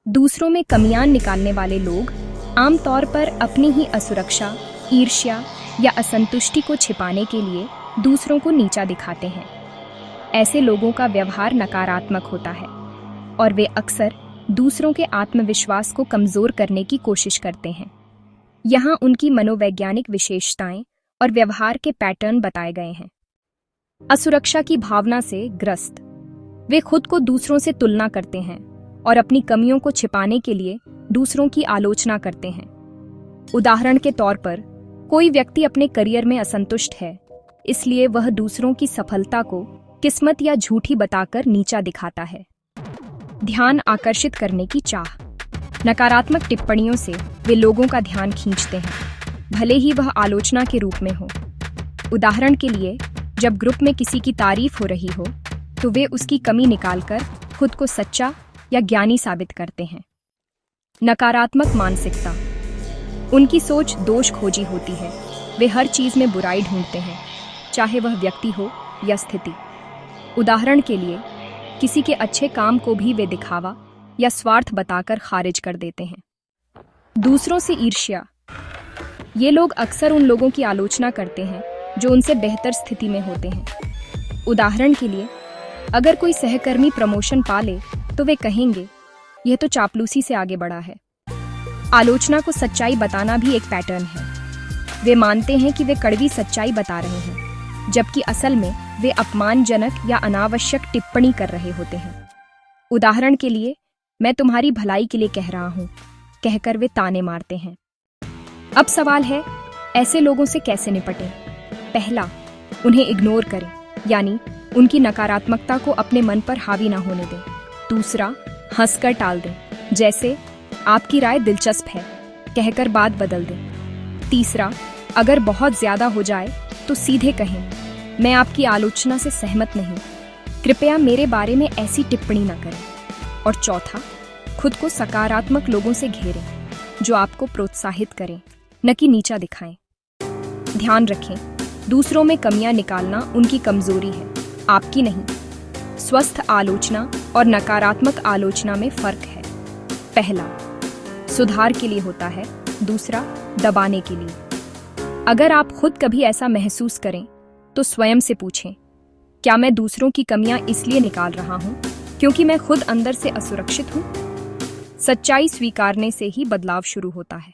दूसरों में कमियां निकालने वाले लोग आमतौर पर अपनी ही असुरक्षा, ईर्ष्या या असंतुष्टि को छिपाने के लिए दूसरों को नीचा दिखाते हैं। ऐसे लोगों का व्यवहार नकारात्मक होता है और वे अक्सर दूसरों के आत्मविश्वास को कमजोर करने की कोशिश करते हैं। यहाँ उनकी मनोवैज्ञानिक विशेषताएं और व्यवहार के पैटर्न बताए गए हैं। असुरक्षा की भावना से ग्रस्त, वे खुद को दूसरों से तुलना करते हैं और अपनी कमियों को छिपाने के लिए दूसरों की आलोचना करते हैं। उदाहरण के तौर पर, कोई व्यक्ति अपने करियर में असंतुष्ट है, इसलिए वह दूसरों की सफलता को किस्मत या झूठी बताकर नीचा दिखाता है। ध्यान आकर्षित करने की चाह, नकारात्मक टिप्पणियों से वे लोगों का ध्यान खींचते हैं, भले ही वह आलोचना के रूप में हो। उदाहरण के लिए, जब ग्रुप में किसी की तारीफ हो रही हो, तो वे उसकी कमी निकालकर खुद को सच्चा या ज्ञानी साबित करते हैं। नकारात्मक मानसिकता, उनकी सोच दोष खोजी होती है। वे हर चीज में बुराई ढूंढते हैं, चाहे वह व्यक्ति हो या स्थिति। उदाहरण के लिए, किसी के अच्छे काम को भी वे दिखावा या स्वार्थ बताकर खारिज कर देते हैं। दूसरों से ईर्ष्या, ये लोग अक्सर उन लोगों की आलोचना करते हैं जो उनसे बेहतर स्थिति में होते हैं। उदाहरण के लिए, अगर कोई सहकर्मी प्रमोशन पा ले तो वे कहेंगे, यह तो चापलूसी से आगे बढ़ा है। आलोचना को सच्चाई बताना भी एक पैटर्न है। वे मानते हैं कि वे कड़वी सच्चाई बता रहे हैं, जबकि असल में वे अपमानजनक या अनावश्यक टिप्पणी कर रहे होते हैं। उदाहरण के लिए, मैं तुम्हारी भलाई के लिए कह रहा हूं, कहकर वे ताने मारते हैं। अब सवाल है, ऐसे लोगों से कैसे निपटें? पहला, उन्हें इग्नोर करें, यानी उनकी नकारात्मकता को अपने मन पर हावी ना होने दें। दूसरा, हंसकर टाल दें, जैसे आपकी राय दिलचस्प है, कहकर बात बदल दें। तीसरा, अगर बहुत ज्यादा हो जाए तो सीधे कहें, मैं आपकी आलोचना से सहमत नहीं, कृपया मेरे बारे में ऐसी टिप्पणी न करें। और चौथा, खुद को सकारात्मक लोगों से घेरें, जो आपको प्रोत्साहित करें, न कि नीचा दिखाएं। ध्यान रखें, दूसरों में कमियां निकालना उनकी कमजोरी है, आपकी नहीं। स्वस्थ आलोचना और नकारात्मक आलोचना में फर्क है। पहला, सुधार के लिए होता है, दूसरा, दबाने के लिए। अगर आप खुद कभी ऐसा महसूस करें तो स्वयं से पूछें, क्या मैं दूसरों की कमियां इसलिए निकाल रहा हूं क्योंकि मैं खुद अंदर से असुरक्षित हूं? सच्चाई स्वीकारने से ही बदलाव शुरू होता है।